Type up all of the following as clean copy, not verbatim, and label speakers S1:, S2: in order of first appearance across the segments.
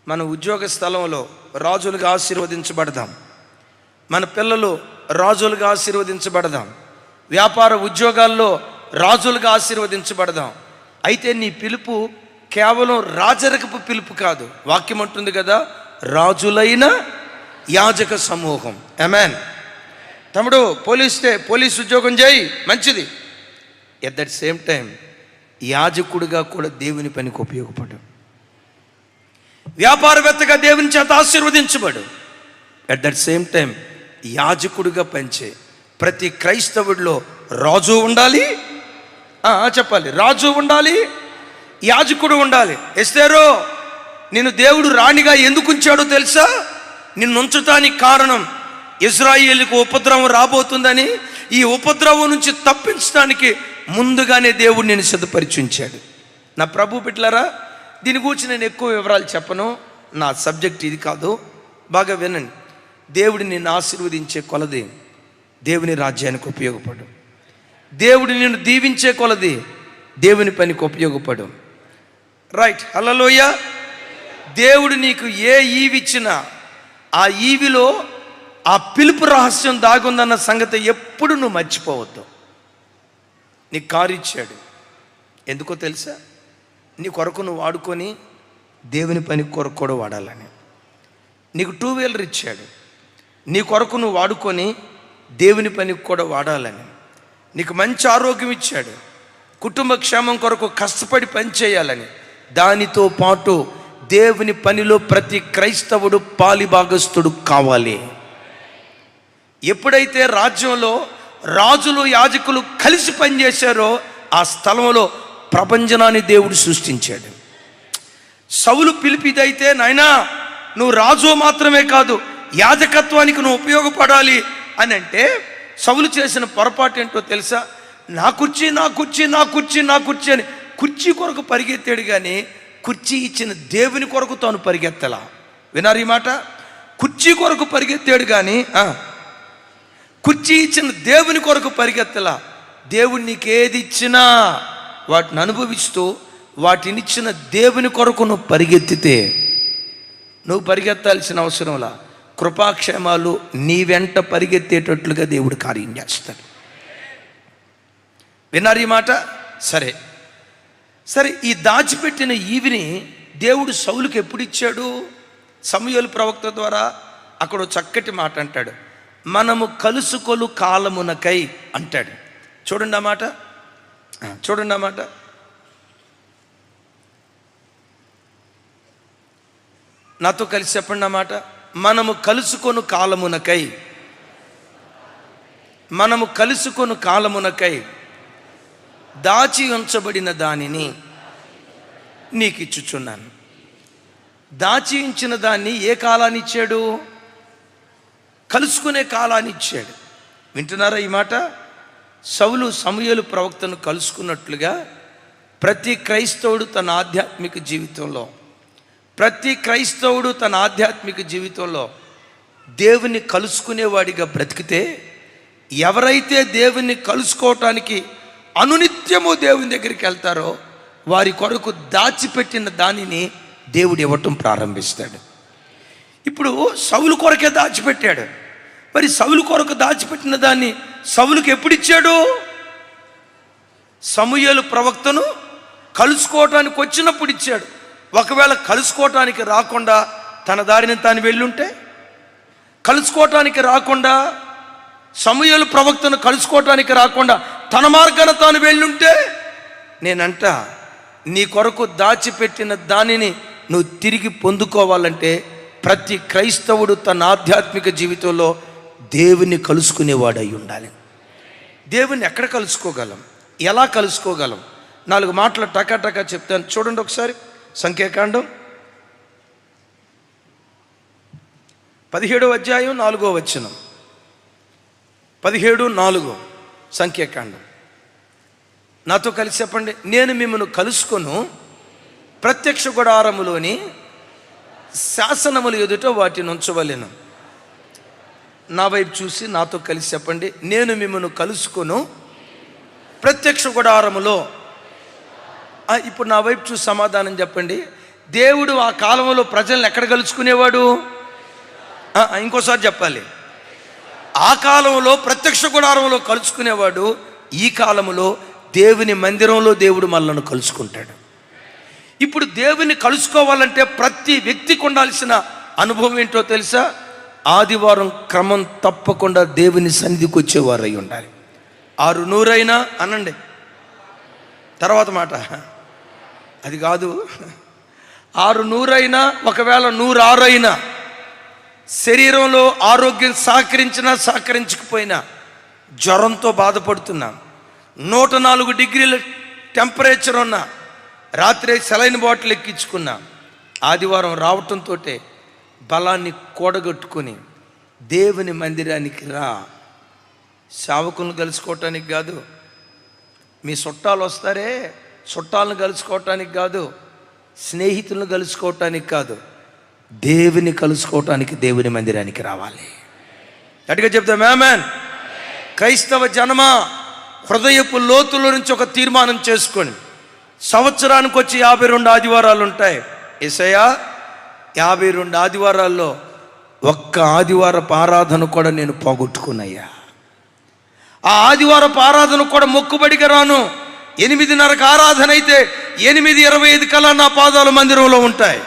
S1: మన ఉద్యోగ స్థలంలో రాజులుగా ఆశీర్వదించబడదాం. మన పిల్లలు రాజులుగా ఆశీర్వదించబడదాం. వ్యాపార ఉద్యోగాల్లో రాజులుగా ఆశీర్వదించబడదాం. అయితే నీ పిలుపు కేవలం రాజరికపు పిలుపు కాదు. వాక్యం అంటుంది కదా, రాజులైన యాజక సమూహం. ఆమేన్. తమ్ముడు పోలీస్ ఉద్యోగం చేయి, మంచిది. ఎట్ దట్ సేమ్ టైం యాజకుడిగా కూడా దేవుని పనికి ఉపయోగపడు. వ్యాపారవేత్తగా దేవుని చేత ఆశీర్వదించబడు. ఎట్ దట్ సేమ్ టైం యాజకుడిగా పనిచే. ప్రతి క్రైస్తవుడిలో రాజు ఉండాలి. చెప్పాలి, రాజు ఉండాలి, యాజకుడు ఉండాలి. ఎస్తేరో, నిన్ను దేవుడు రాణిగా ఎందుకు ఉంచాడో తెలుసా? నిన్ను ఉంచటానికి కారణం ఇశ్రాయేలుకు ఉపద్రవం రాబోతుందని, ఈ ఉపద్రవం నుంచి తప్పించడానికి ముందుగానే దేవుడు నేను సిద్ధపరిచి ఉంచాడు. నా ప్రభు బిడ్డలారా, దీని గురించి నేను ఎక్కువ వివరాలు చెప్పను. నా సబ్జెక్ట్ ఇది కాదు. బాగా వినండి. దేవుడు నిన్ను ఆశీర్వదించే కొలది దేవుని రాజ్యానికి ఉపయోగపడు. దేవుడు నిన్ను దీవించే కొలది దేవుని పనికి ఉపయోగపడు. రైట్. హల్లెలూయా. దేవుడు నీకు ఏ ఈవిచ్చినా ఆ ఈవిలో ఆ పిలుపు రహస్యం దాగుందన్న సంగతి ఎప్పుడు నువ్వు మర్చిపోవద్దు. నీకు కారు ఇచ్చాడు, ఎందుకో తెలుసా? నీ కొరకు నువ్వు వాడుకొని దేవుని పని కొరకు కూడా వాడాలని. నీకు 2 వీలర్ ఇచ్చాడు, నీ కొరకు నువ్వు వాడుకొని దేవుని పనికి కూడా వాడాలని. నీకు మంచి ఆరోగ్యం ఇచ్చాడు, కుటుంబ క్షేమం కొరకు కష్టపడి పని చేయాలని. దానితో పాటు దేవుని పనిలో ప్రతి క్రైస్తవుడు పాలిభాగస్తుడు కావాలి. ఎప్పుడైతే రాజ్యంలో రాజులు యాజకులు కలిసి పనిచేశారో ఆ స్థలంలో ప్రపంచనాన్ని దేవుడు సృష్టించాడు. సౌలు పిలిపిదైతే, నాయనా నువ్వు రాజు మాత్రమే కాదు, యాజకత్వానికి నువ్వు ఉపయోగపడాలి అని అంటే, సౌలు చేసిన పొరపాటు ఏంటో తెలుసా? నా కుర్చీ నా కుర్చీ నా కుర్చీ నా కుర్చీ అని కుర్చీ కొరకు పరిగెత్తాడు, కానీ కుర్చీ ఇచ్చిన దేవుని కొరకు తాను పరిగెత్తలా. వినారు ఈ మాట? కుర్చీ కొరకు పరిగెత్తాడు, కానీ కుర్చీ ఇచ్చిన దేవుని కొరకు పరిగెత్తలా. దేవుడు నీకేది ఇచ్చినా వాటిని అనుభవిస్తూ వాటినిచ్చిన దేవుని కొరకు నువ్వు పరిగెత్తితే నువ్వు పరిగెత్తాల్సిన అవసరంలా కృపాక్షేమాలు నీ వెంట పరిగెత్తేటట్లుగా దేవుడు కార్యం చేస్తాడు. విన్నారు ఈ మాట? సరే, ఈ దాచిపెట్టిన ఈవిని దేవుడు సౌలుకి ఎప్పుడు ఇచ్చాడు? సమూయేలు ప్రవక్త ద్వారా. అక్కడ చక్కటి మాట అంటాడు, మనము కలుసుకొలు కాలమునకై అంటాడు. చూడండి ఆ మాట, చూడండి ఆ మాట. నాతో కలిసి చెప్పండి ఆ మాట. మనము కలుసుకొను కాలమునకై, మనము కలుసుకొను కాలమునకై దాచి ఉంచబడిన దానిని నీకు ఇచ్చుచున్నాను. దాచి ఉంచిన దాన్ని ఏ కాలాన్ని ఇచ్చాడు? కలుసుకునే కాలాన్ని ఇచ్చాడు. వింటున్నారా ఈ మాట? సౌలు సమూయేలు ప్రవక్తను కలుసుకున్నట్లుగా ప్రతి క్రైస్తవుడు తన ఆధ్యాత్మిక జీవితంలో దేవుని కలుసుకునేవాడిగా బ్రతికితే, ఎవరైతే దేవుని కలుసుకోవటానికి అనునిత్యము దేవుని దగ్గరికి వెళ్తారో వారి కొరకు దాచిపెట్టిన దానిని దేవుడు ఇవ్వటం ప్రారంభిస్తాడు. ఇప్పుడు సౌలు కొరకే దాచిపెట్టాడు. మరి సౌలు కొరకు దాచిపెట్టిన దాన్ని సౌలుకి ఎప్పుడు ఇచ్చాడు? సమూయేలు ప్రవక్తను కలుసుకోవటానికి వచ్చినప్పుడు ఇచ్చాడు. ఒకవేళ కలుసుకోవటానికి రాకుండా తన దారిని తాను వెళ్ళుంటే, కలుసుకోవటానికి రాకుండా సమూయేలు ప్రవక్తను కలుసుకోవటానికి రాకుండా తన మార్గాన తాను వెళ్ళుంటే, నేనంట నీ కొరకు దాచిపెట్టిన దానిని నువ్వు తిరిగి పొందుకోవాలంటే ప్రతి క్రైస్తవుడు తన ఆధ్యాత్మిక జీవితంలో దేవుని కలుసుకునేవాడు అయి ఉండాలి. దేవుని ఎక్కడ కలుసుకోగలం? ఎలా కలుసుకోగలం? 4 మాటలు టకా చెప్తాను. చూడండి ఒకసారి. సంఖ్యాకాండం 17వ అధ్యాయం 4వ వచనం. 17:4 సంఖ్యాకాండం. నాతో కలిసి చెప్పండి. నేను మిమ్మల్ని కలుసుకొను ప్రత్యక్ష గుడారములోని శాసనములు ఎదుట వాటిని ఉంచవలెను. నా వైపు చూసి నాతో కలిసి చెప్పండి. నేను మిమ్మల్ని కలుసుకొను ప్రత్యక్ష గుడారములో. ఇప్పుడు నా వైపు చూసి సమాధానం చెప్పండి. దేవుడు ఆ కాలంలో ప్రజల్ని ఎక్కడ కలుసుకునేవాడు? ఇంకోసారి చెప్పాలి. ఆ కాలంలో ప్రత్యక్ష గుడారంలో కలుసుకునేవాడు. ఈ కాలంలో దేవుని మందిరంలో దేవుడు మనల్ని కలుసుకుంటాడు. ఇప్పుడు దేవుని కలుసుకోవాలంటే ప్రతి వ్యక్తికి ఉండాల్సిన అనుభవం ఏంటో తెలుసా? ఆదివారం క్రమం తప్పకుండా దేవుని సన్నిధికి వచ్చేవారు అయి ఉండాలి. 600 అయినా అనండి, తర్వాత మాట అది కాదు. 600 అయినా, ఒకవేళ 106 అయినా, శరీరంలో ఆరోగ్యం సహకరించినా సహకరించకపోయినా, జ్వరంతో బాధపడుతున్నా, 104 డిగ్రీల టెంపరేచర్ ఉన్నా, రాత్రి సెలైన్ బాటిల్ ఎక్కించుకున్నా, ఆదివారం రావటంతో బలాన్ని కూడగట్టుకొని దేవుని మందిరానికి రా. సేవకులను కలుసుకోవటానికి కాదు, మీ చుట్టాలు వస్తారే, చుట్టాలను కలుసుకోవటానికి కాదు, స్నేహితులను కలుసుకోవటానికి కాదు, దేవుని కలుసుకోవటానికి దేవుని మందిరానికి రావాలి. గట్టిగా చెప్తాం ఆమేన్. క్రైస్తవ జనమ హృదయపు లోతుల నుంచి ఒక తీర్మానం చేసుకొని, సంవత్సరానికి వచ్చి 52 ఆదివారాలు ఉంటాయి. యేసయ్యా 52 ఆదివారాల్లో ఒక్క ఆదివారపు ఆరాధన కూడా నేను పోగొట్టుకున్నయ్యా. ఆ ఆదివారపు ఆరాధన కూడా మొక్కుబడిగా రాను. 8:30కి ఆరాధన అయితే 8:25 కల్లా నా పాదాలు మందిరంలో ఉంటాయి.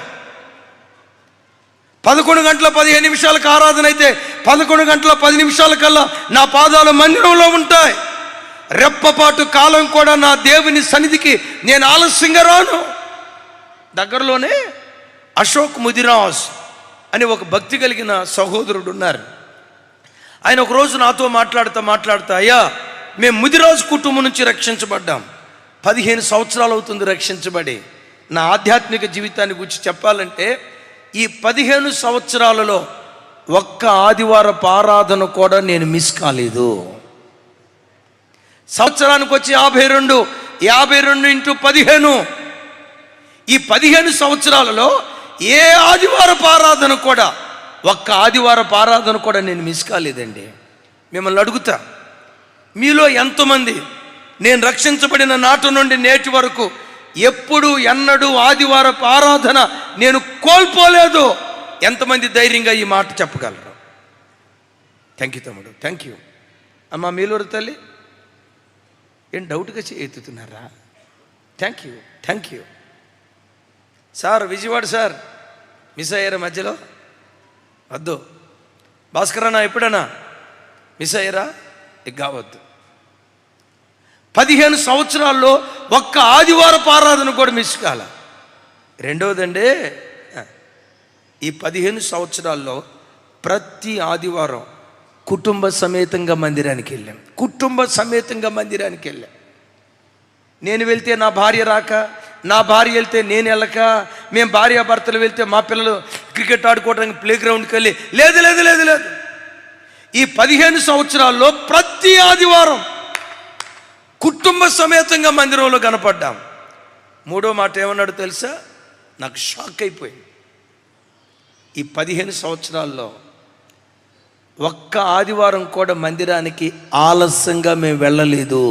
S1: 11 గంటల 15 నిమిషాలకు ఆరాధన అయితే 11 గంటల 10 నిమిషాల కల్లా నా పాదాలు మందిరంలో ఉంటాయి. రెప్పపాటు కాలం కూడా నా దేవుని సన్నిధికి నేను ఆలస్యంగా రాను. దగ్గరలోనే అశోక్ ముదిరాజ్ అని ఒక భక్తి కలిగిన సహోదరుడు ఉన్నారు. ఆయన ఒకరోజు నాతో మాట్లాడుతా, అయ్యా మేము ముదిరాజు కుటుంబం నుంచి రక్షించబడ్డాం. 15 సంవత్సరాలు అవుతుంది రక్షించబడి. నా ఆధ్యాత్మిక జీవితాన్ని గురించి చెప్పాలంటే, ఈ 15 సంవత్సరాలలో ఒక్క ఆదివారపు ఆరాధన కూడా నేను మిస్ కాలేదు. సంవత్సరానికి వచ్చి 52 into 15, ఈ 15 సంవత్సరాలలో ఏ ఆదివారపు ఆరాధన కూడా, ఒక్క ఆదివారపు ఆరాధన కూడా నేను మిస్ కాలేదండి. మిమ్మల్ని అడుగుతా, మీలో ఎంతమంది నేను రక్షించబడిన నాటి నుండి నేటి వరకు ఎప్పుడు ఎన్నడూ ఆదివారపు ఆరాధన నేను కోల్పోలేదు? ఎంతమంది ధైర్యంగా ఈ మాట చెప్పగలరు? థ్యాంక్ యూ తమ్ముడు, థ్యాంక్ యూ. అమ్మ మీలూరు తల్లి ఏం డౌట్గా ఎత్తుతున్నారా? Thank you sir. Vijayawada sir miss అయ్యారా మధ్యలో? వద్దు. భాస్కర్ అన్న ఎప్పుడన్నా మిస్ అయ్యారా? ఇక కావద్దు. 15 సంవత్సరాల్లో ఒక్క ఆదివారపు ఆరాధన కూడా మిస్ కాల. రెండవదండి, ఈ 15 సంవత్సరాల్లో ప్రతి ఆదివారం కుటుంబ సమేతంగా మందిరానికి వెళ్ళాం. నేను వెళ్తే నా భార్య రాక, నా భార్య వెళ్తే నేను వెళ్ళక, మేము భార్యాభర్తలు వెళ్తే మా పిల్లలు క్రికెట్ ఆడుకోవడానికి ప్లే గ్రౌండ్కి వెళ్ళి, లేదు. ఈ 15 సంవత్సరాల్లో ప్రతి ఆదివారం కుటుంబ సమేతంగా మందిరంలో కనపడ్డాం. మూడో మాట ఏమన్నాడు తెలుసా? నాకు షాక్ అయిపోయింది. ఈ 15 సంవత్సరాల్లో ఒక్క ఆదివారం కూడా మందిరానికి ఆలస్యంగా మేము వెళ్ళలేదు.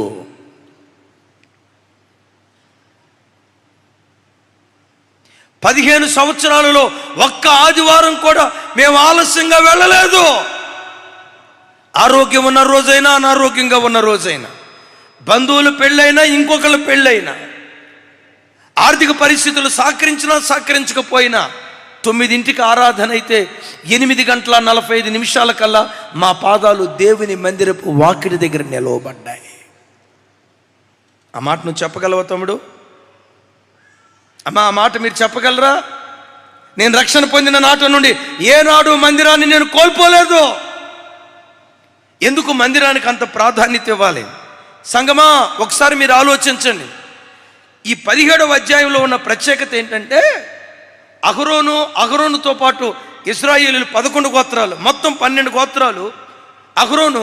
S1: పదిహేను సంవత్సరాలలో ఒక్క ఆదివారం కూడా మేము ఆలస్యంగా వెళ్ళలేదు. ఆరోగ్యం ఉన్న రోజైనా, అనారోగ్యంగా ఉన్న రోజైనా, బంధువులు పెళ్ళైనా, ఇంకొకళ్ళు పెళ్ళైనా, ఆర్థిక పరిస్థితులు సహకరించినా సహకరించకపోయినా, 9ంటికి ఆరాధన అయితే 8:45 కల్లా మా పాదాలు దేవుని మందిరపు వాకిడి దగ్గర నిలవబడ్డాయి. ఆ మాట నువ్వు చెప్పగలవా తమ్ముడు? అమ్మా, ఆ మాట మీరు చెప్పగలరా? నేను రక్షణ పొందిన నాటి నుండి ఏనాడు మందిరాన్ని నేను కోల్పోలేదు. ఎందుకు మందిరానికి అంత ప్రాధాన్యత ఇవ్వాలి? సంగమా, ఒకసారి మీరు ఆలోచించండి. ఈ 17వ అధ్యాయంలో ఉన్న ప్రత్యేకత ఏంటంటే, అహరోనుతో పాటు ఇశ్రాయేలీయులు 11 గోత్రాలు, మొత్తం 12 గోత్రాలు. అహరోను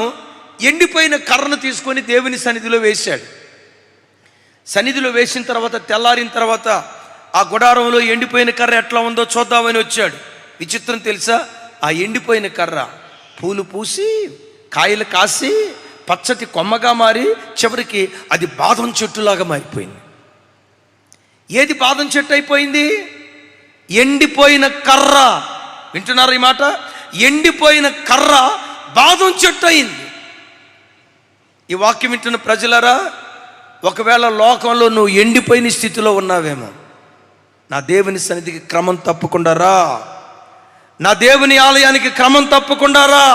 S1: ఎండిపోయిన కర్రను తీసుకొని దేవుని సన్నిధిలో వేశాడు. సన్నిధిలో వేసిన తర్వాత తెల్లారిన తర్వాత ఆ గుడారంలో ఎండిపోయిన కర్ర ఎట్లా ఉందో చూద్దామని వచ్చాడు. విచిత్రం తెలుసా? ఆ ఎండిపోయిన కర్ర పూలు పూసి, కాయలు కాసి, పచ్చటి కొమ్మగా మారి, చివరికి అది బాదం చెట్టులాగా మారిపోయింది. ఏది బాదం చెట్టు అయిపోయింది? ఎండిపోయిన కర్ర, వింటున్నారు ఈ మాట? ఎండిపోయిన కర్ర బాదం చెట్టు అయింది. ఈ వాక్యం వింటున్న ప్రజలారా, ఒకవేళ లోకంలో నువ్వు ఎండిపోయిన స్థితిలో ఉన్నావేమో, నా దేవుని సన్నిధికి క్రమం తప్పకుండా రా. నా దేవుని ఆలయానికి క్రమం తప్పకుండా రా.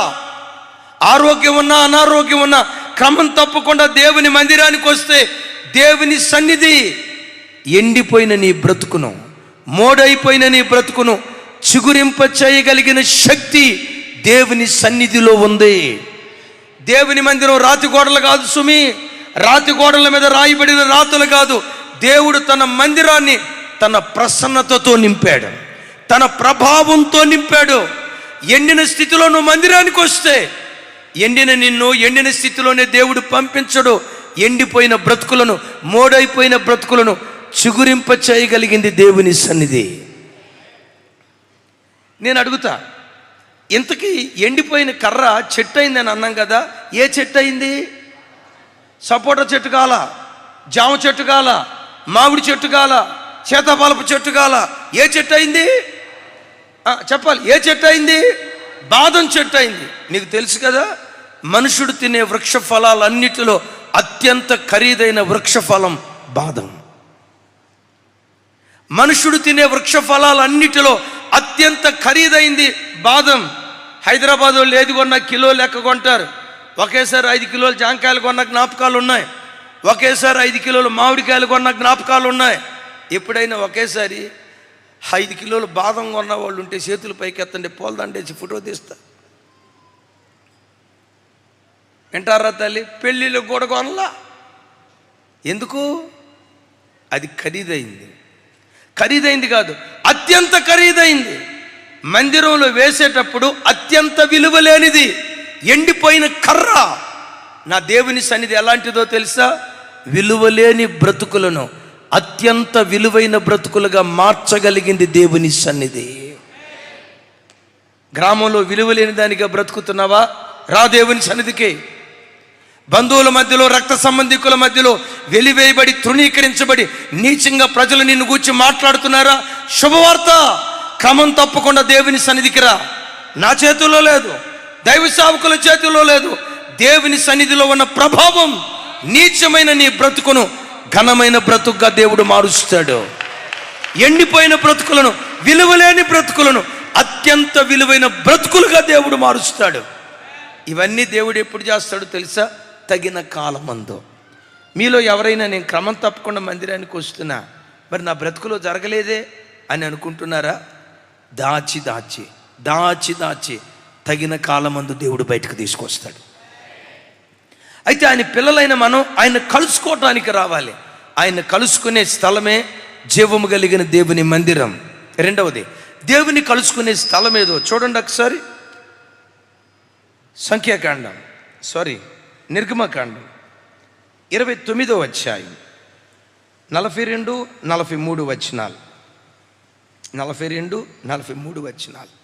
S1: ఆరోగ్యం ఉన్నా అనారోగ్యం ఉన్నా క్రమం తప్పకుండా దేవుని మందిరానికి వస్తే దేవుని సన్నిధి ఎండిపోయిన నీ బ్రతుకును, మోడైపోయిన నీ బ్రతుకును చిగురింప చేయగలిగిన శక్తి దేవుని సన్నిధిలో ఉంది. దేవుని మందిరం రాతి గోడలు కాదు సుమి, రాతి గోడల మీద రాయబడిన రాతులు కాదు. దేవుడు తన మందిరాన్ని తన ప్రసన్నతతో నింపాడు, తన ప్రభావంతో నింపాడు. ఎండిన స్థితిలో నువ్వు మందిరానికి వస్తే నిన్ను ఎండిన స్థితిలోనే దేవుడు పంపించడు. ఎండిపోయిన బ్రతుకులను, మోడైపోయిన బ్రతుకులను చిగురింప చేయగలిగింది దేవుని సన్నిధి. నేను అడుగుతా, ఇంతకీ ఎండిపోయిన కర్ర చెట్టు అయిందని అన్నాం కదా, ఏ చెట్టు అయింది? సపోటా చెట్టు కాల, జామ చెట్టు కాల, మామిడి చెట్టు కాల, సీతాఫలపు చెట్టు కాల, ఏ చెట్టు అయింది? చెప్పాలి, ఏ చెట్టు అయింది? బాదం చెట్టు అయింది. నీకు తెలుసు కదా, మనుషుడు తినే వృక్ష ఫలాలన్నిటిలో అత్యంత ఖరీదైన వృక్ష ఫలం బాదం. మనుషుడు తినే వృక్ష ఫలాలన్నిటిలో అత్యంత ఖరీదైంది బాదం. హైదరాబాద్ వాళ్ళు ఏది కొన్నా కిలో లెక్క కొంటారు. ఒకేసారి 5 కిలోలు జాంకాయలు కొన్న జ్ఞాపకాలు ఉన్నాయి, ఒకేసారి 5 కిలోలు మామిడికాయలు కొన్న జ్ఞాపకాలు ఉన్నాయి. ఎప్పుడైనా ఒకేసారి 5 కిలోలు బాదం కొన్న వాళ్ళు ఉంటే చేతులు పైకి ఎత్తండి, పోల్దండేసి ఫోటో తీస్తా. వింటారా తల్లి? పెళ్ళిళ్ళు కూడా కొనలా. ఎందుకు? అది ఖరీదైంది. ఖరీదైంది కాదు, అత్యంత ఖరీదైంది. మందిరంలో వేసేటప్పుడు అత్యంత విలువ లేనిది ఎండిపోయిన కర్ర. నా దేవుని సన్నిధి ఎలాంటిదో తెలుసా? విలువలేని బ్రతుకులను అత్యంత విలువైన బ్రతుకులుగా మార్చగలిగింది దేవుని సన్నిధి. గ్రామంలో విలువలేని దానిగా బ్రతుకుతున్నావా? రా దేవుని సన్నిధికి. బంధువుల మధ్యలో, రక్త సంబంధికుల మధ్యలో వెలివేయబడి, తృణీకరించబడి నీచంగా ప్రజలు నిన్ను గూర్చి మాట్లాడుతున్నారా? శుభవార్త, క్రమం తప్పకుండా దేవుని సన్నిధికి రా. నా చేతుల్లో లేదు, దైవ సేవకుల చేతుల్లో లేదు. దేవుని సన్నిధిలో ఉన్న ప్రభావం నీచమైన నీ బ్రతుకును ఘనమైన బ్రతుకుగా దేవుడు మారుస్తాడు. ఎండిపోయిన బ్రతుకులను, విలువలేని బ్రతుకులను అత్యంత విలువైన బ్రతుకులుగా దేవుడు మారుస్తాడు. ఇవన్నీ దేవుడు ఎప్పుడు చేస్తాడో తెలుసా? తగిన కాలమందు. మీలో ఎవరైనా నేను క్రమం తప్పకుండా మందిరానికి వస్తున్నా, మరి నా బ్రతుకులో జరగలేదే అని అనుకుంటున్నారా? దాచి దాచి దాచి దాచి తగిన కాలమందు దేవుడు బయటకు తీసుకొస్తాడు. అయితే ఆయన పిల్లలైన మనం ఆయన కలుసుకోవటానికి రావాలి. ఆయన కలుసుకునే స్థలమే జీవము కలిగిన దేవుని మందిరం. రెండవది, దేవుని కలుసుకునే స్థలం ఏదో చూడండి ఒకసారి. నిర్గమకాండం 29వ అధ్యాయం 42, 43 వచనాలు. 42, 43 వచనాలు.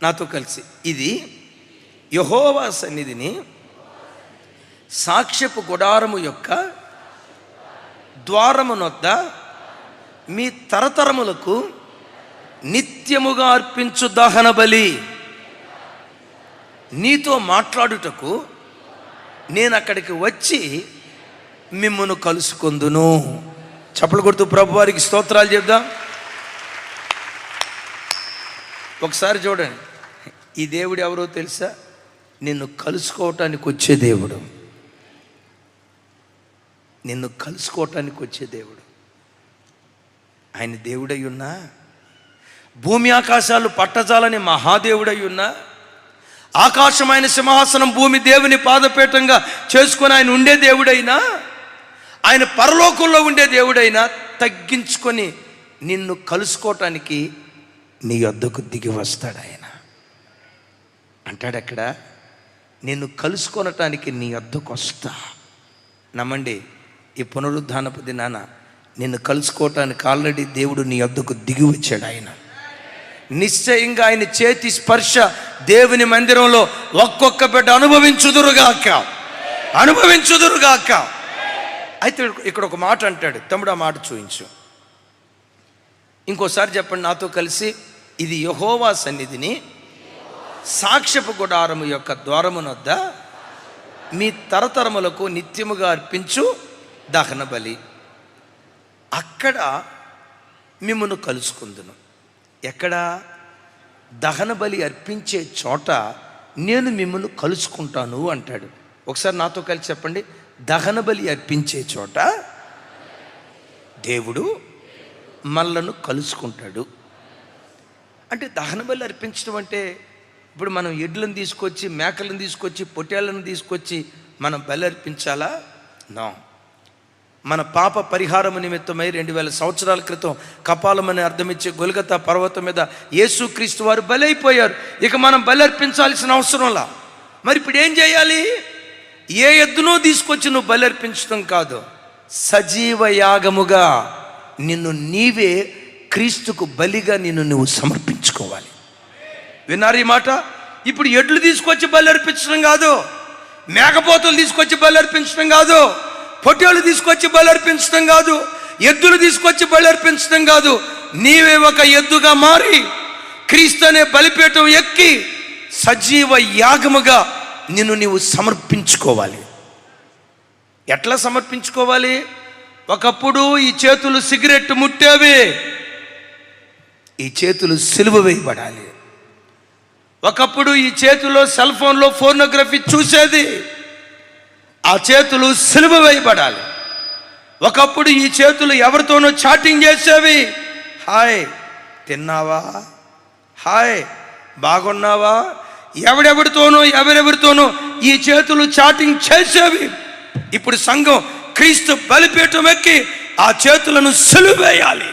S1: నాతో కలిసి, ఇది యెహోవా సన్నిధిని సాక్ష్యపు గుడారము యొక్క ద్వారమునొద్ద మీ తరతరములకు నిత్యముగా అర్పించు దహన బలి. నీతో మాట్లాడుటకు నేను అక్కడికి వచ్చి మిమ్మును కలుసుకొందును. చప్పలు కొడుతూ ప్రభు వారికి స్తోత్రాలు చెప్దాం. ఒకసారి చూడండి, ఈ దేవుడు ఎవరో తెలుసా? నిన్ను కలుసుకోవటానికి వచ్చే దేవుడు. నిన్ను కలుసుకోవటానికి వచ్చే దేవుడు. ఆయన దేవుడై ఉన్నా, భూమి ఆకాశాలు పట్టజాలని మహాదేవుడై ఉన్నా, ఆకాశమైన సింహాసనం, భూమి దేవుని పాదపీఠంగా చేసుకొని ఆయన ఉండే దేవుడైనా, ఆయన పరలోకంలో ఉండే దేవుడైనా తగ్గించుకొని నిన్ను కలుసుకోవటానికి నీ వద్దకు దిగి వస్తాడు. ఆయన అంటాడు అక్కడ, నిన్ను కలుసుకొనటానికి నీ వద్దకు వస్తా. నమ్మండి, ఈ పునరుద్ధానపు దినాన నిన్ను కలుసుకోవటానికి ఆల్రెడీ దేవుడు నీ వద్దకు దిగి వచ్చాడు. ఆయన నిశ్చయంగా ఆయన చేతి స్పర్శ దేవుని మందిరంలో ఒక్కొక్క బిడ్డ అనుభవించుదురుగాక. అయితే ఇక్కడ ఒక మాట అంటాడు, తమ్ముడు ఆ మాట చూయించు. ఇంకోసారి చెప్పండి నాతో కలిసి. ఇది యెహోవా సన్నిధిని సాక్ష్యపు గుడారము యొక్క ద్వారమునొద్ద మీ తరతరములకు నిత్యముగా అర్పించు దహన బలి. అక్కడ మిమ్మల్ని కలుసుకుందును. ఎక్కడ? దహన బలి అర్పించే చోట నేను మిమ్మల్ని కలుసుకుంటాను అంటాడు. ఒకసారి నాతో కలిసి చెప్పండి. దహన బలి అర్పించే చోట దేవుడు మనలను కలుసుకుంటాడు. అంటే దహన బలి అర్పించడం అంటే ఇప్పుడు మనం ఎడ్లను తీసుకొచ్చి, మేకలను తీసుకొచ్చి, పొట్టేళ్లను తీసుకొచ్చి మనం బలి అర్పించాలా? నో. మన పాప పరిహారము నిమిత్తమై 2000 సంవత్సరాల క్రితం కపాలమని అర్థమిచ్చే గొల్గతా పర్వతం మీద యేసుక్రీస్తు వారు బలి అయిపోయారు. ఇక మనం బలి అర్పించాల్సిన అవసరంలా. మరి ఇప్పుడు ఏం చేయాలి? ఏ ఎద్దునో తీసుకొచ్చి నువ్వు బలి అర్పించడం కాదు, సజీవ యాగముగా నిన్ను నీవే క్రీస్తుకు బలిగా నిన్ను నువ్వు సమర్పించుకోవాలి. విన్నారు ఈ మాట? ఇప్పుడు ఎడ్లు తీసుకొచ్చి బలి అర్పించడం కాదు, మేకపోతులు తీసుకొచ్చి బలి అర్పించడం కాదు, పొట్టేళ్ళు తీసుకొచ్చి బలి అర్పించడం కాదు, ఎద్దులు తీసుకొచ్చి బలి అర్పించడం కాదు. నీవే ఒక ఎద్దుగా మారి క్రీస్తు అనే బలిపీఠం ఎక్కి సజీవ యాగముగా నిన్ను నీవు సమర్పించుకోవాలి. ఎట్లా సమర్పించుకోవాలి? ఒకప్పుడు ఈ చేతులు సిగరెట్ ముట్టేవి, ఈ చేతులు సిలువ వేయబడాలి. ఒకప్పుడు ఈ చేతిలో సెల్ ఫోన్లో ఫోర్నోగ్రఫీ చూసేది, ఆ చేతులు సిలువ వేయబడాలి. ఒకప్పుడు ఈ చేతులు ఎవరితోనో చాటింగ్ చేసేవి, హాయ్ తిన్నావా, హాయ్ బాగున్నావా, ఎవరెవరితోనో ఈ చేతులు చాటింగ్ చేసేవి. ఇప్పుడు సంఘం క్రీస్తు బలిపీఠం ఎక్కి ఆ చేతులను సిలువ వేయాలి.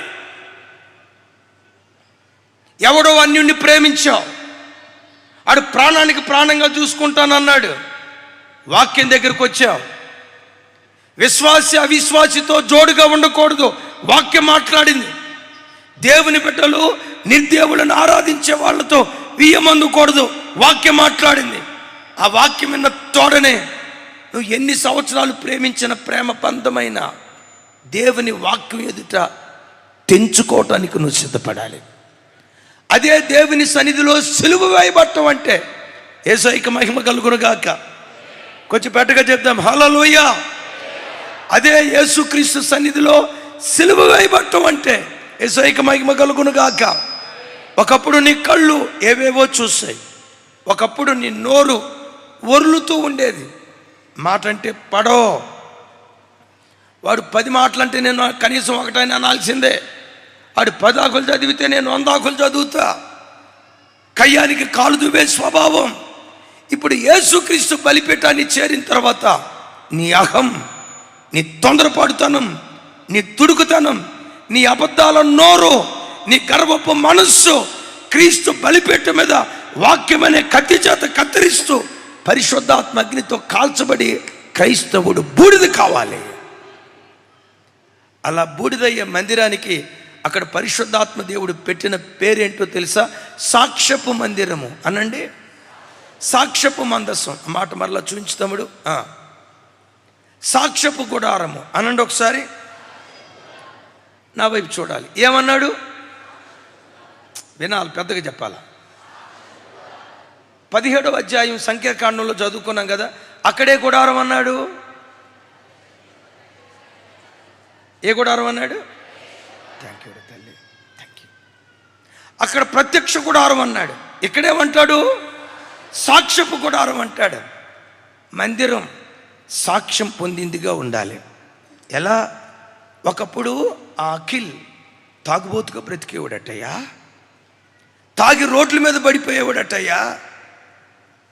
S1: ఎవడో అన్యుణ్ణి ప్రేమించావు, ఆడు ప్రాణానికి ప్రాణంగా చూసుకుంటానన్నాడు, వాక్యం దగ్గరకు వచ్చావు. విశ్వాసి అవిశ్వాసితో జోడుగా ఉండకూడదు, వాక్యం మాట్లాడింది. దేవుని బిడ్డలు నిర్దేవులను ఆరాధించే వాళ్ళతో వియ్యమందుకూడదు, వాక్యం మాట్లాడింది. ఆ వాక్యం విన్న తోడనే నువ్వు ఎన్ని సంవత్సరాలు ప్రేమించిన ప్రేమ బంధమైన దేవుని వాక్యం ఎదుట తెంచుకోవటానికి నువ్వు సిద్ధపడాలి. అదే దేవుని సన్నిధిలో సిలువ వేయబట్టం అంటే. యేసయ్యకి మహిమ కలుగును గాక. కొంచెం పెద్దగా చెప్దాం, హల్లెలూయా. అదే యేసుక్రీస్తు సన్నిధిలో సిలువ వేయబట్టం అంటే. యేసయ్యకి మహిమ కలుగును గాక. ఒకప్పుడు నీ కళ్ళు ఏవేవో చూస్తాయి, ఒకప్పుడు నీ నోరు ఒర్లుతూ ఉండేది. మాట అంటే పడో, వాడు 10 మాటలంటే నేను కనీసం ఒకటైనా అనాల్సిందే. వాడు 10 ఆకులు చదివితే నేను 100 ఆకులు చదువుతా. కయ్యానికి కాలు దువ్వే స్వభావం. ఇప్పుడు యేసుక్రీస్తు బలిపీఠాన్ని చేరిన తర్వాత నీ అహం, నీ తొందరపాటుతనం, నీ తుడుకుతనం, నీ అబద్ధాల నోరు, నీ గర్వపు మనస్సు క్రీస్తు బలిపీఠం మీద వాక్యం అనే కత్తి చేత కత్తిరిస్తూ పరిశుద్ధాత్మ అగ్నితో కాల్చబడి క్రైస్తవుడు బూడిద కావాలి. అలా బూడిదయ్యే మందిరానికి అక్కడ పరిశుద్ధాత్మ దేవుడు పెట్టిన పేరేంటో తెలుసా? సాక్ష్యపు మందిరము అనండి. సాక్ష్యపు మందసం. ఆ మాట మరలా చూపించుతాముడు. సాక్ష్యపు గుడారము అనండి ఒకసారి. నా వైపు చూడాలి. ఏమన్నాడు? వినాలి, పెద్దగా చెప్పాలా. 17వ అధ్యాయం సంఖ్యాకాండంలో చదువుకున్నాం కదా, అక్కడే గుడారం అన్నాడు. ఏ గుడారం అన్నాడు? థ్యాంక్ యూ తల్లి, థ్యాంక్ యూ. అక్కడ ప్రత్యక్ష గుడారం అన్నాడు, ఇక్కడేమంటాడు? సాక్ష్యపు గుడారం అంటాడు. మందిరం సాక్ష్యం పొందిందిగా ఉండాలి. ఎలా? ఒకప్పుడు ఆ అఖిల్ తాగుబోతుగా బ్రతికేవాడటయ్యా, తాగి రోడ్ల మీద పడిపోయేవాడటయ్యా.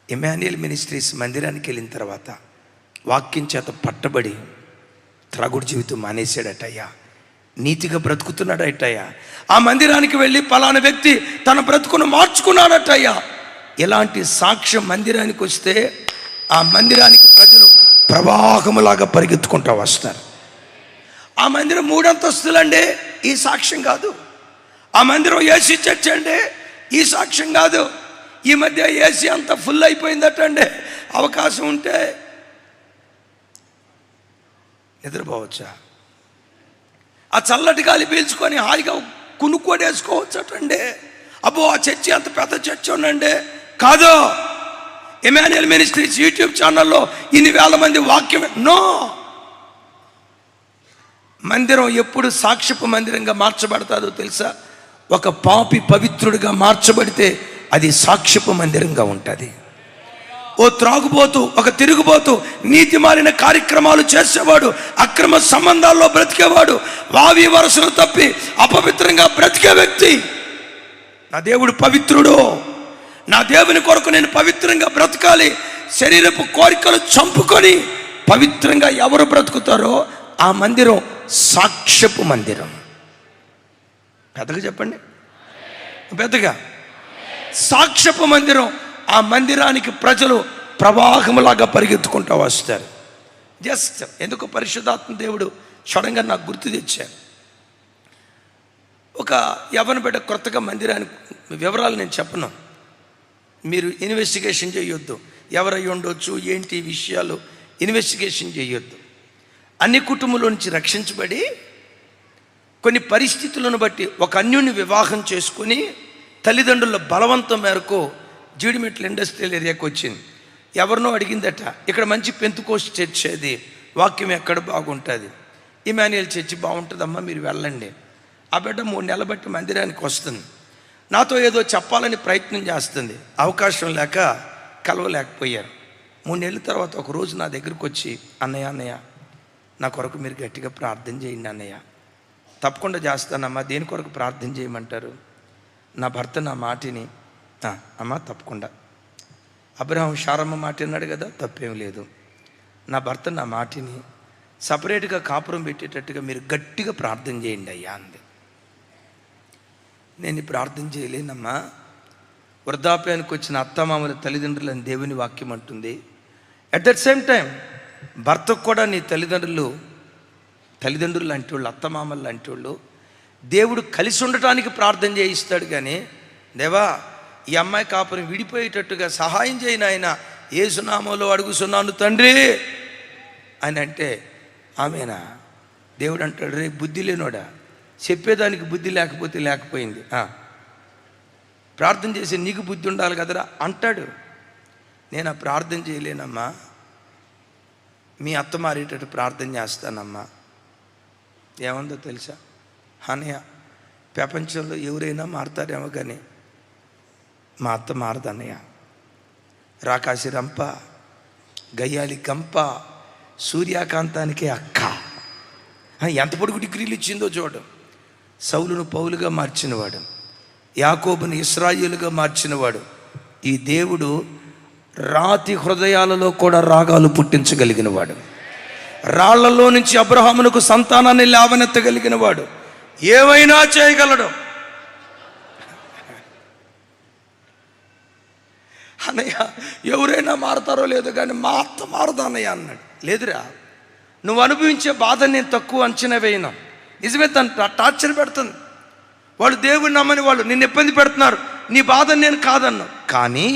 S1: ఇమాన్యుయల్ మినిస్ట్రీస్ మందిరానికి వెళ్ళిన తర్వాత వాక్యం చేత పట్టబడి త్రాగుడు జీవితం మానేశాడటయ్యా, నీతిగా బ్రతుకుతున్నాడటయ్యా. ఆ మందిరానికి వెళ్ళి పలానా వ్యక్తి తన బ్రతుకును మార్చుకున్నాడటయ్యా. ఇలాంటి సాక్ష్యం మందిరానికి వస్తే ఆ మందిరానికి ప్రజలు ప్రవాహములాగా పరిగెత్తుకుంటూ వస్తారు. ఆ మందిరం 3 అంతస్తులండి, ఈ సాక్ష్యం కాదు. ఆ మందిరం ఏసీ చర్చ్ అండి, ఈ సాక్ష్యం కాదు. ఈ మధ్య ఏసీ అంతా ఫుల్ అయిపోయిందట అండి. అవకాశం ఉంటే నిద్రపోవచ్చా? ఆ చల్లటి గాలి పీల్చుకొని హాయిగా కునుక్కోడేసుకోవచ్చటండి. అబ్బో ఆ చర్చి అంత పెద్ద చర్చి ఉండండి. కాదు, ఎమాన్యుయల్ మినిస్ట్రీస్ యూట్యూబ్ ఛానల్లో ఇన్ని వేల మంది వాక్యం నో. మందిరం ఎప్పుడు సాక్ష్యపు మందిరంగా మార్చబడతాదో తెలుసా? ఒక పాపి పవిత్రుడిగా మార్చబడితే అది సాక్ష్యపు మందిరంగా ఉంటుంది. ఓ త్రాగుబోతు, ఒక తిరుగుబోతు, నీతి మాలిన కార్యక్రమాలు చేసేవాడు, అక్రమ సంబంధాల్లో బ్రతికేవాడు, వావి వరసలు తప్పి అపవిత్రంగా బ్రతికే వ్యక్తి, నా దేవుడు పవిత్రుడు, నా దేవుని కొరకు నేను పవిత్రంగా బ్రతకాలి, శరీరపు కోరికలు చంపుకొని పవిత్రంగా ఎవరు బ్రతుకుతారో ఆ మందిరం సాక్ష్యపు మందిరం. పెద్దగా చెప్పండి, పెద్దగా. సాక్ష్యపు మందిరం. ఆ మందిరానికి ప్రజలు ప్రవాహములాగా పరిగెత్తుకుంటూ వస్తారు. జస్ట్ ఎందుకు పరిశుద్ధాత్మ దేవుడు సడన్గా నాకు గుర్తు తెచ్చారు. ఒక యవ్వన బిడ్డ కొత్తగా మందిరానికి వివరాలు నేను చెప్పను, మీరు ఇన్వెస్టిగేషన్ చేయొద్దు. ఎవరై ఉండొచ్చు ఏంటి విషయాలు ఇన్వెస్టిగేషన్ చేయొద్దు. అన్ని కుటుంబాల నుంచి రక్షించబడి కొన్ని పరిస్థితులను బట్టి ఒక అన్యుని వివాహం చేసుకుని తల్లిదండ్రుల బలవంతం మేరకు జీడిమెట్ల ఇండస్ట్రియల్ ఏరియాకి వచ్చింది. ఎవరినో అడిగిందట, ఇక్కడ మంచి పెంతుకోస్ట్ చర్చ్ అది, వాక్యం ఎక్కడ బాగుంటుంది, ఇమాన్యుయల్ చర్చి బాగుంటుందమ్మా మీరు వెళ్ళండి. ఆ బిడ్డ 3 నెలల బట్టి మందిరానికి వస్తుంది. నాతో ఏదో చెప్పాలని ప్రయత్నం చేస్తుంది, అవకాశం లేక కలవలేకపోయారు. 3 నెలల తర్వాత ఒక రోజు నా దగ్గరికి వచ్చి, అన్నయ్య నా కొరకు మీరు గట్టిగా ప్రార్థన చేయండి అన్నయ్య. తప్పకుండా చేస్తానమ్మా, దేని కొరకు ప్రార్థన చేయమంటారు? నా భర్త నా మాటిని. అమ్మ తప్పకుండా. అబ్రహాం శారమ్మ మాట అన్నాడు కదా, తప్పేం లేదు. నా భర్త నా మాటిని సపరేట్గా కాపురం పెట్టేటట్టుగా మీరు గట్టిగా ప్రార్థన చేయండి అయ్యా అంది. నేను ప్రార్థన చేయలేనమ్మా, వృద్ధాప్యానికి వచ్చిన అత్తమామల తల్లిదండ్రులని దేవుని వాక్యం అంటుంది. అట్ దట్ సేమ్ టైం భర్తకు కూడా నీ తల్లిదండ్రులు లాంటి వాళ్ళు, అత్తమామలు లాంటి వాళ్ళు, దేవుడు కలిసి ఉండటానికి ప్రార్థన చేయిస్తాడు. కానీ దేవా ఈ అమ్మాయి కాపురం విడిపోయేటట్టుగా సహాయం చేయను ఆయన, యేసునామములో అడుగుతున్నాను తండ్రి అని అంటే ఆమెనా? దేవుడు అంటాడు, రే బుద్ధి లేనోడా, చెప్పేదానికి బుద్ధి లేకపోతే లేకపోయింది, ప్రార్థన చేసి నీకు బుద్ధి ఉండాలి కదరా అంటాడు. నేను ఆ ప్రార్థన చేయలేనమ్మా, మీ అత్త మారేటట్టు ప్రార్థన చేస్తానమ్మా. ఏముందో తెలుసా అన్నయ్య, ప్రపంచంలో ఎవరైనా మారుతారేమో కానీ మా అత్త మారదన్నయ్య. రాకాసి రంప, గయ్యాలి గంప, సూర్యకాంతానికే అక్క. ఎంత పొడుగు డిగ్రీలు ఇచ్చిందో చూడు. సౌలును పౌలుగా మార్చినవాడు, యాకోబును ఇశ్రాయేలుగా మార్చినవాడు. ఈ దేవుడు రాతి హృదయాలలో కూడా రాగాలు పుట్టించగలిగిన వాడు. రాళ్లలో నుంచి అబ్రహామునకు సంతానాన్ని లేవనెత్తగలిగిన వాడు. ఏమైనా చేయగలడు. అన్నయ్య ఎవరైనా మారుతారో లేదో కానీ మా అత్త మారదా అన్నయ్య అన్నాడు. లేదురా, నువ్వు అనుభవించే బాధ నేను తక్కువ అంచనా వేయను. నిజమే, తను టార్చర్ పెడుతుంది. వాళ్ళు దేవుడిని నమ్మని వాళ్ళు నిన్ను ఇబ్బంది పెడుతున్నారు, నీ బాధను నేను కాదన్నాను. కానీ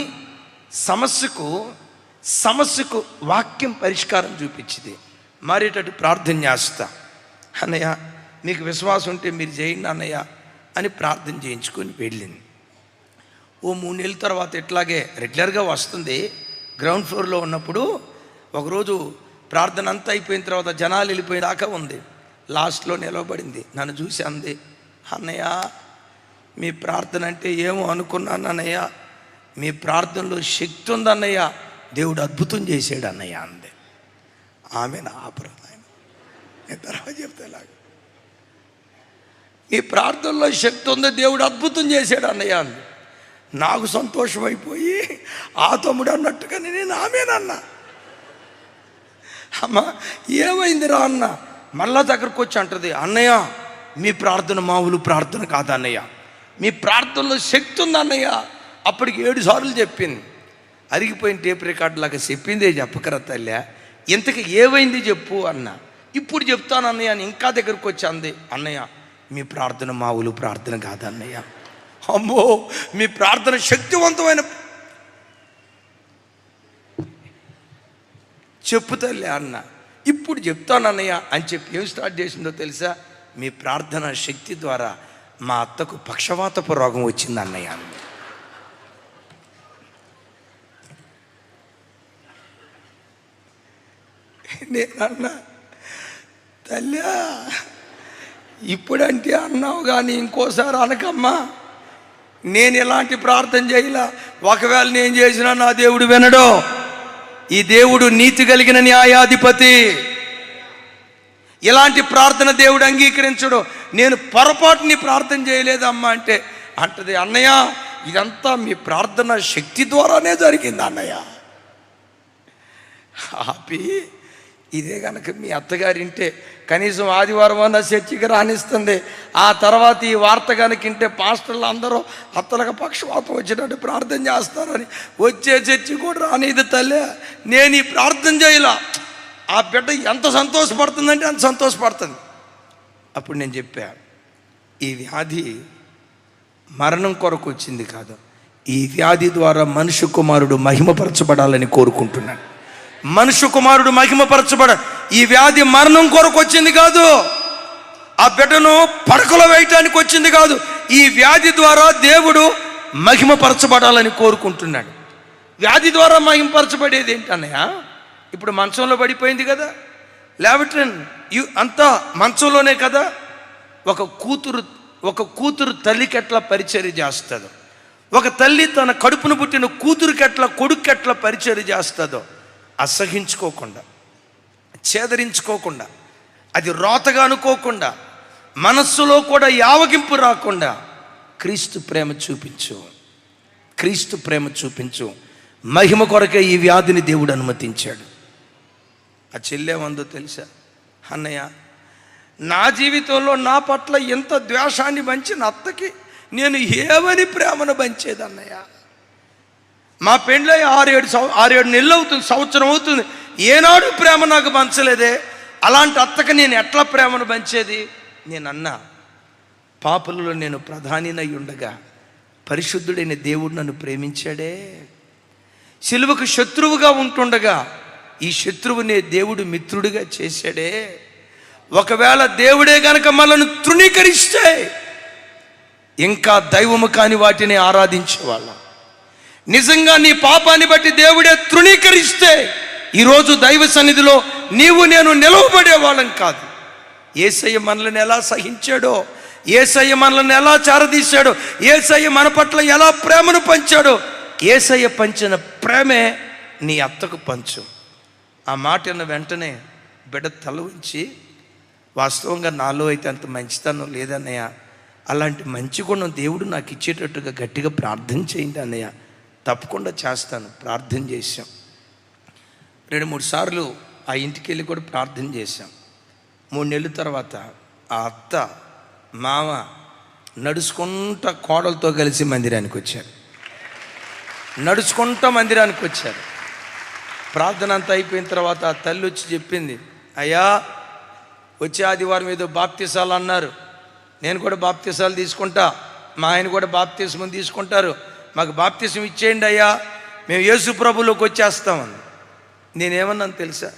S1: సమస్యకు వాక్యం పరిష్కారం చూపించింది. మారేటట్టు ప్రార్థన చేస్తా అన్నయ్య, మీకు విశ్వాసం ఉంటే మీరు చేయండి అన్నయ్య అని ప్రార్థన చేయించుకొని వెళ్ళింది. ఓ 3 నెలల తర్వాత ఇట్లాగే రెగ్యులర్గా వస్తుంది. గ్రౌండ్ ఫ్లోర్లో ఉన్నప్పుడు ఒకరోజు ప్రార్థన అంతా అయిపోయిన తర్వాత జనాలు వెళ్ళిపోయేదాకా ఉంది. లాస్ట్లో నిలవబడింది, నన్ను చూసి అంది, అన్నయ్య మీ ప్రార్థన అంటే ఏమో అనుకున్నాను అన్నయ్య, మీ ప్రార్థనలో శక్తి ఉందన్నయ్య, దేవుడు అద్భుతం చేసాడు అన్నయ్య అంది. ఆమె నా ఆపరాయన నేను తర్వాత చెప్తేలాగా, మీ ప్రార్థనలో శక్తి ఉంది, దేవుడు అద్భుతం చేశాడు అన్నయ్య అంది. నాకు సంతోషం అయిపోయి ఆ తమ్ముడు అన్నట్టుగా నేను ఆమెనన్నా. అమ్మ ఏమైందిరా అన్న, మళ్ళా దగ్గరకు వచ్చి అంటది, అన్నయ్య మీ ప్రార్థన మామూలు ప్రార్థన కాదు అన్నయ్య, మీ ప్రార్థనలో శక్తి ఉంది అన్నయ్య. అప్పటికి 7 సార్లు చెప్పింది. అరిగిపోయిన టేప్ రికార్డు లాగా చెప్పిందే చెప్పకరా తల్లి, ఇంతకు ఏమైంది చెప్పు అన్న. ఇప్పుడు చెప్తాను అన్నయ్య అని ఇంకా దగ్గరకు వచ్చి అంది, అన్నయ్య మీ ప్రార్థన మామూలు ప్రార్థన కాదు అన్నయ్య. అమ్మో మీ ప్రార్థన శక్తివంతమైన చెప్పు తల్లి అన్న. ఇప్పుడు చెప్తాను అన్నయ్య అని చెప్పి ఏం స్టార్ట్ చేసిందో తెలుసా? మీ ప్రార్థన శక్తి ద్వారా మా అత్తకు పక్షవాతపు రోగం వచ్చింది అన్నయ్య అంది. నేనన్నా, తల్లా ఇప్పుడంటే అన్నావు కానీ ఇంకోసారి అనకమ్మా, నేను ఎలాంటి ప్రార్థన చేయలా. ఒకవేళ నేను చేసినా నా దేవుడు వినడు. ఈ దేవుడు నీతి కలిగిన న్యాయాధిపతి. ఇలాంటి ప్రార్థన దేవుడు అంగీకరించడు. నేను పొరపాటుని ప్రార్థన చేయలేదమ్మా అంటే అంటది, అన్నయ్య ఇదంతా మీ ప్రార్థన శక్తి ద్వారానే జరిగింది అన్నయ్య. ఆపి ఇదే కనుక మీ అత్తగారింటే కనీసం ఆదివారం అన్న చర్చికి రాణిస్తుంది. ఆ తర్వాత ఈ వార్త కనుక పాస్టర్లు అందరూ అత్తలకు పక్షవాతం వచ్చినట్టు ప్రార్థన చేస్తారని వచ్చే చర్చి కూడా రానిది తల్లే. నేను ఈ ప్రార్థన చేయలా. ఆ బిడ్డ ఎంత సంతోషపడుతుందంటే అంత సంతోషపడుతుంది. అప్పుడు నేను చెప్పా, ఈ వ్యాధి మరణం కొరకు వచ్చింది కాదు, ఈ వ్యాధి ద్వారా మనుష్య కుమారుడు మహిమపరచబడాలని కోరుకుంటున్నాను. మనుష్య కుమారుడు మహిమపరచబడ, ఈ వ్యాధి మరణం కొరకు వచ్చింది కాదు, ఆ బిడ్డను పడకలో వేయటానికి వచ్చింది కాదు. ఈ వ్యాధి ద్వారా దేవుడు మహిమపరచబడాలని కోరుకుంటున్నాడు. వ్యాధి ద్వారా మహిమపరచబడేది ఏంటన్నయ్య? ఇప్పుడు మంచంలో పడిపోయింది కదా, లాబెట్రిన్ అంతా మంచంలోనే కదా. ఒక కూతురు తల్లికి ఎట్లా పరిచర్య చేస్తుందో, ఒక తల్లి తన కడుపును పుట్టిన కూతురికి ఎట్లా కొడుకు ఎట్లా పరిచర్య చేస్తుందో, అసహించుకోకుండా, ఛేదరించుకోకుండా, అది రోతగా అనుకోకుండా, మనస్సులో కూడా యావగింపు రాకుండా క్రీస్తు ప్రేమ చూపించు, క్రీస్తు ప్రేమ చూపించు. మహిమ కొరకే ఈ వ్యాధిని దేవుడు అనుమతించాడు. ఆ చెల్లేమందో తెలుసా? అన్నయ్య, నా జీవితంలో నా పట్ల ఎంత ద్వేషాన్ని పంచిన అత్తకి నేను ఏమని ప్రేమను పంచేది అన్నయ్య? మా పెండ్లై 6-7 నెలలు అవుతుంది, సంవత్సరం అవుతుంది, ఏనాడు ప్రేమ నాకు పంచలేదే. అలాంటి అత్తకి నేను ఎట్లా ప్రేమను పంచేది? నేను అన్నా, పాపులలో నేను ప్రధానినై ఉండగా పరిశుద్ధుడైన దేవుడు నన్ను ప్రేమించాడే. సిలువకు శత్రువుగా ఉంటుండగా ఈ శత్రువునే దేవుడు మిత్రుడిగా చేశాడే. ఒకవేళ దేవుడే గనక మనల్ని తృణీకరిస్తే ఇంకా దైవము కాని వాటిని ఆరాధించేవాళ్ళం. నిజంగా నీ పాపాన్ని బట్టి దేవుడే తృణీకరిస్తే ఈరోజు దైవ సన్నిధిలో నీవు నేను నిలవబడే వాళ్ళం కాదు. యేసయ్య మనల్ని ఎలా సహించాడో, యేసయ్య మనల్ని ఎలా చారదీశాడో, యేసయ్య మన పట్ల ఎలా ప్రేమను పంచాడో, యేసయ్య పంచిన ప్రేమే నీ అత్తకు పంచు. ఆ మాట అన్న వెంటనే బిడ్డ తల ఉంచి, వాస్తవంగా నాలో అయితే అంత మంచితనం లేదన్నయ్య, అలాంటి మంచి గుణం దేవుడు నాకు ఇచ్చేటట్టుగా గట్టిగా ప్రార్థన చేయండి అన్నయ్య. తప్పకుండా చేస్తాను. ప్రార్థన చేశాం. 2-3 సార్లు ఆ ఇంటికి వెళ్ళి కూడా ప్రార్థన చేశాం. 3 నెలల తర్వాత ఆ అత్త మామ నడుచుకుంటా కోడలతో కలిసి మందిరానికి వచ్చారు. నడుచుకుంటా మందిరానికి వచ్చారు. ప్రార్థన అంతా అయిపోయిన తర్వాత ఆ తల్లి వచ్చి చెప్పింది, అయ్యా వచ్చే ఆదివారం ఏదో బాప్తిసాలు అన్నారు, నేను కూడా బాప్తిసాలు తీసుకుంటా, మా ఆయన కూడా బాప్తిస్మం తీసుకుంటారు, మాకు బాప్తిస్మం ఇచ్చేయండి అయ్యా, మేము యేసు ప్రభులోకి వచ్చేస్తామని. నేనేమన్నాను తెలుసా?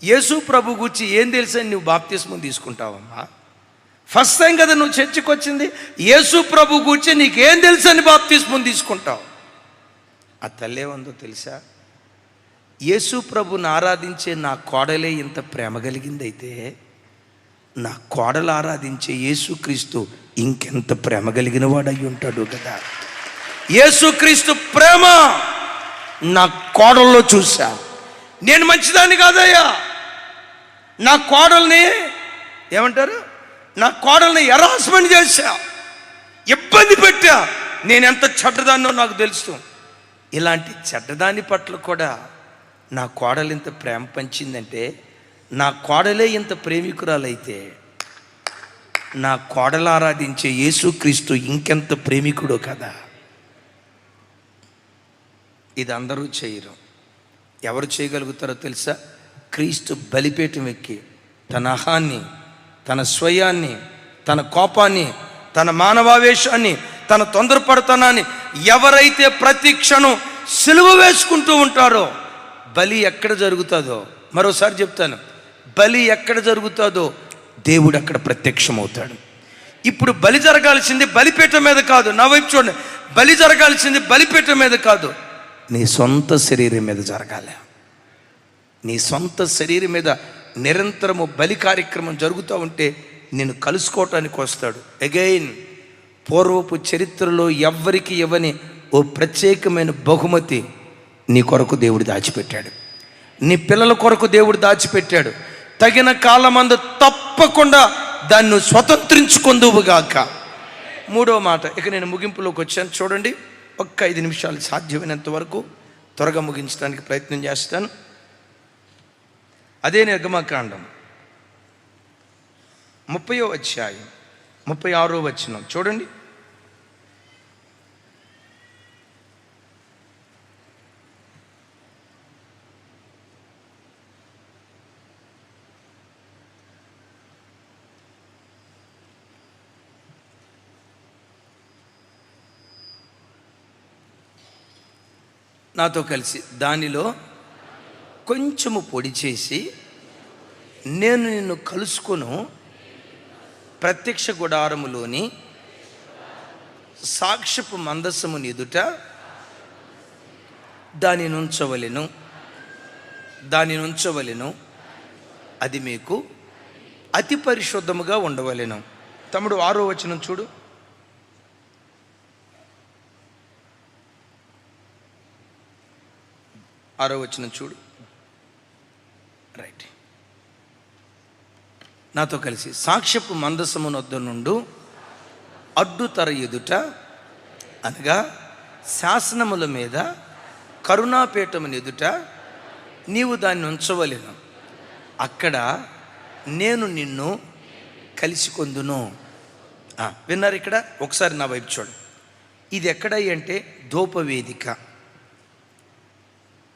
S1: యేసు ప్రభు గురించి ఏం తెలుసా నువ్వు బాప్తిస్మం తీసుకుంటావమ్మా? ఫస్ట్ టైం కదా నువ్వు చర్చికి వచ్చింది, యేసు ప్రభు గురించి నీకేం తెలుసా అని బాప్తిస్మం తీసుకుంటావు? ఆ తల్లి ఏమందో తెలుసా? యేసు ప్రభుని ఆరాధించే నా కోడలే ఇంత ప్రేమ కలిగిందైతే నా కోడలు ఆరాధించే యేసుక్రీస్తు ఇంకెంత ప్రేమ కలిగిన వాడై ఉంటాడు కదా. యేసుక్రీస్తు ప్రేమ నా కోడల్లో చూసా. నేను మంచిదాన్ని కాదయ్యా, నా కోడల్ని ఏమంటారు, నా కోడల్ని హెరాస్మెంట్ చేశా, ఇబ్బంది పెట్టా, నేను ఎంత చెడ్డదాన్నో నాకు తెలుసు. ఇలాంటి చెడ్డదాని పట్ల కూడా నా కోడలు ఇంత ప్రేమ పంచిందంటే, నా కోడలే ఇంత ప్రేమికురాలైతే నా కోడలు ఆరాధించే యేసుక్రీస్తు ఇంకెంత ప్రేమికుడో కదా. ఇది అందరూ చేయరు. ఎవరు చేయగలుగుతారో తెలుసా? క్రీస్తు బలిపీఠం ఎక్కి తన అహాన్ని, తన స్వయాన్ని, తన కోపాన్ని, తన మానవావేశాన్ని, తన తొందరపడతనాన్ని ఎవరైతే ప్రతి క్షణం సిలువ వేసుకుంటూ ఉంటారో, బలి ఎక్కడ జరుగుతుందో, మరోసారి చెప్తాను, బలి ఎక్కడ జరుగుతుందో దేవుడు అక్కడ ప్రత్యక్షమవుతాడు. ఇప్పుడు బలి జరగాల్సింది బలిపీఠం మీద కాదు, నా వైపు చూడండి, బలి జరగాల్సింది బలిపీఠం మీద కాదు, నీ సొంత శరీరం మీద జరగాలి. నీ సొంత శరీరం మీద నిరంతరము బలి కార్యక్రమం జరుగుతూ ఉంటే నేను కలుసుకోవటానికి వస్తాడు. అగైన్ పూర్వపు చరిత్రలో ఎవ్వరికి ఇవ్వని ఓ ప్రత్యేకమైన బహుమతి నీ కొరకు దేవుడు దాచిపెట్టాడు, నీ పిల్లల కొరకు దేవుడు దాచిపెట్టాడు. తగిన కాలమందు తప్పకుండా దాన్ని స్వతంత్రించుకుందువుగాక. మూడో మాట, ఇక నేను ముగింపులోకి వచ్చాను. చూడండి, ఒక్క 5 నిమిషాలు సాధ్యమైనంత వరకు త్వరగా ముగించడానికి ప్రయత్నం చేస్తాను. అదే నిర్గమకాండం 30వ అధ్యాయం 36వ వచనం చూడండి. నాతో కలిసి, దానిలో కొంచెము పొడి చేసి నేను నిన్ను కలుసుకొను ప్రత్యక్ష గుడారములోని సాక్ష్యపు మందసముని ఎదుట దాని నుంచవలెను, అది మీకు అతి పరిశుద్ధముగా ఉండవలెను. తమ్ముడు 6వ వచనం చూడు. చూడు, రైట్. నాతో కలిసి, సాక్ష్యపు మందసమునొద్ద నుండు అడ్డుతర ఎదుట, అనగా శాసనముల మీద కరుణాపీఠముని ఎదుట నీవు దాన్ని ఉంచవలెను, అక్కడ నేను నిన్ను కలిసి కొందును. విన్నారు? ఇక్కడ ఒకసారి నా వైపు చూడండి. ఇది ఎక్కడ అంటే ధూపవేదిక.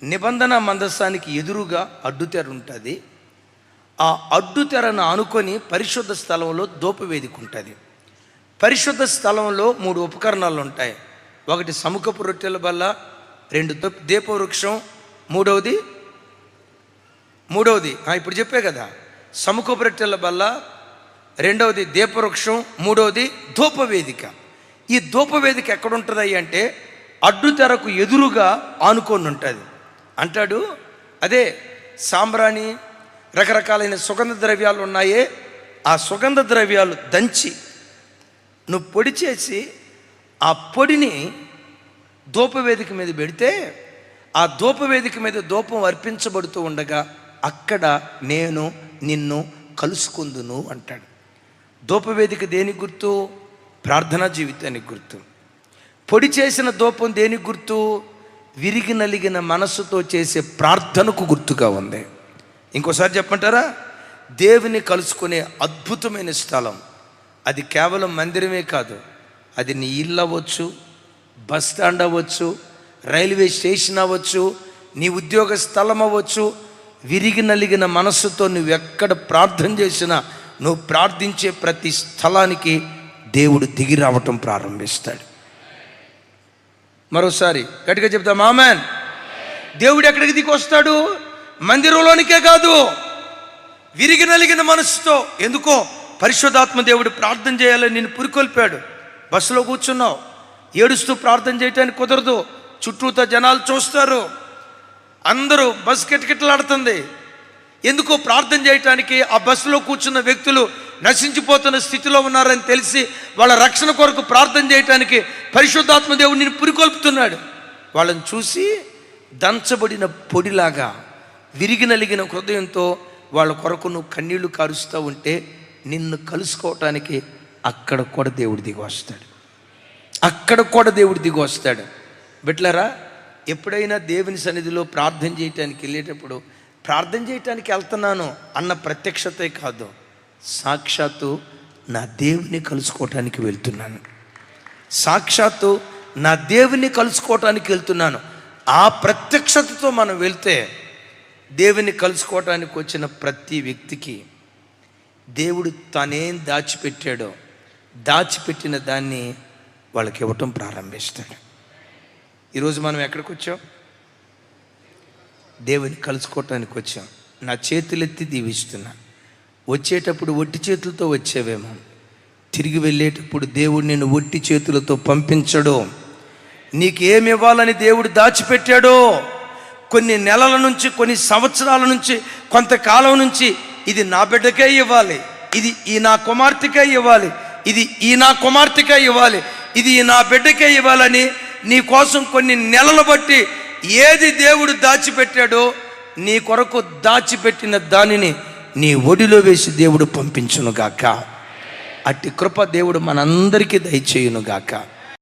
S1: నిబంధన మందసానికి ఎదురుగా అడ్డుతెర ఉంటుంది. ఆ అడ్డుతెరను ఆనుకొని పరిశుద్ధ స్థలంలో ధూపవేదిక ఉంటుంది. పరిశుద్ధ స్థలంలో 3 ఉపకరణాలు ఉంటాయి. ఒకటి సముఖపు రొట్టెల బల్ల, 2 దీపవృక్షం, మూడవది ఇప్పుడు చెప్పే కదా, సముఖపు రొట్టెల బల్ల, 2వది దీపవృక్షం, 3వది ధూపవేదిక. ఈ ధూపవేదిక ఎక్కడ ఉంటుంది అంటే అడ్డుతెరకు ఎదురుగా ఆనుకొని ఉంటుంది. అంటాడు, అదే సాంబ్రాణి, రకరకాలైన సుగంధ ద్రవ్యాలు ఉన్నాయే, ఆ సుగంధ ద్రవ్యాలు దంచి నువ్వు పొడి చేసి ఆ పొడిని ధూపవేదిక మీద పెడితే, ఆ ధూపవేదిక మీద ధూపం అర్పించబడుతూ ఉండగా అక్కడ నేను నిన్ను కలుసుకుందును అంటాడు. ధూపవేదిక దేనికి గుర్తు? ప్రార్థనా జీవితానికి గుర్తు. పొడి చేసిన ధూపం దేనికి గుర్తు? విరిగి నలిగిన మనస్సుతో చేసే ప్రార్థనకు గుర్తుగా ఉంది. ఇంకోసారి చెప్పంటారా? దేవుని కలుసుకునే అద్భుతమైన స్థలం అది. కేవలం మందిరమే కాదు, అది నీ ఇల్లు అవ్వచ్చు, బస్ స్టాండ్ అవ్వచ్చు, రైల్వే స్టేషన్ అవ్వచ్చు, నీ ఉద్యోగ స్థలం అవ్వచ్చు. విరిగి నలిగిన మనస్సుతో నువ్వు ఎక్కడ ప్రార్థన చేసినా, నువ్వు ప్రార్థించే ప్రతి స్థలానికి దేవుడు దిగి రావటం ప్రారంభిస్తాడు. మరోసారి గట్టిగా చెప్తాం, ఆమేన్. దేవుడు ఎక్కడికి దిగి వస్తాడు? మందిరంలోనికే కాదు, విరిగి నలిగిన మనసుతో. ఎందుకో పరిశుద్ధాత్మ దేవుడు ప్రార్థన చేయాలని నిన్ను పురికొల్పాడు. బస్సులో కూర్చున్నావు, ఏడుస్తూ ప్రార్థన చేయటానికి కుదరదు, చుట్టూతో జనాలు చూస్తారు, అందరూ బస్సు కిటకిటలాడుతుంది. ఎందుకో ప్రార్థన చేయటానికి ఆ బస్సులో కూర్చున్న వ్యక్తులు నశించిపోతున్న స్థితిలో ఉన్నారని తెలిసి వాళ్ళ రక్షణ కొరకు ప్రార్థన చేయటానికి పరిశుద్ధాత్మ దేవుడు నిన్ను పురికొల్పుతున్నాడు. వాళ్ళని చూసి దంచబడిన పొడిలాగా విరిగి నలిగిన హృదయంతో వాళ్ళ కొరకు నువ్వు కన్నీళ్లు కారుస్తూ ఉంటే నిన్ను కలుసుకోవటానికి అక్కడ కూడా దేవుడు దిగి వస్తాడు. బిడ్డలారా, ఎప్పుడైనా దేవుని సన్నిధిలో ప్రార్థన చేయటానికి వెళ్ళేటప్పుడు, ప్రార్థన చేయటానికి వెళ్తున్నాను అన్న ప్రత్యక్షతే కాదు, సాక్షాత్తు నా దేవుని కలుసుకోవటానికి వెళ్తున్నాను, సాక్షాత్తు నా దేవుని కలుసుకోవటానికి వెళ్తున్నాను. ఆ ప్రత్యక్షతతో మనం వెళ్తే దేవుని కలుసుకోవటానికి వచ్చిన ప్రతి వ్యక్తికి దేవుడు తానేం దాచిపెట్టాడో దాచిపెట్టిన దాన్ని వాళ్ళకి ఇవ్వటం ప్రారంభిస్తాడు. ఈరోజు మనం ఎక్కడికి వచ్చాం? దేవుని కలుసుకోవటానికి వచ్చాం. నా చేతులెత్తి దీవిస్తున్నా. వచ్చేటప్పుడు ఒట్టి చేతులతో వచ్చేవేమో, తిరిగి వెళ్ళేటప్పుడు దేవుడు నిన్ను ఒట్టి చేతులతో పంపించడు. నీకు ఏమి ఇవ్వాలని దేవుడు దాచిపెట్టాడో, కొన్ని నెలల నుంచి, కొన్ని సంవత్సరాల నుంచి, కొంతకాలం నుంచి, ఇది నా బిడ్డకే ఇవ్వాలి, ఇది ఈ నా కుమార్తెకే ఇవ్వాలి, ఇది ఈ నా కుమార్తెకే ఇవ్వాలి, ఇది ఈ నా బిడ్డకే ఇవ్వాలని నీ కోసం కొన్ని నెలలు బట్టి ఏది దేవుడు దాచిపెట్టాడో నీ కొరకు దాచిపెట్టిన దానిని నీ ఒడిలో వేసి దేవుడు పంపించునుగాక. అట్టి కృప దేవుడు మనందరికీ దయచేయునుగాక.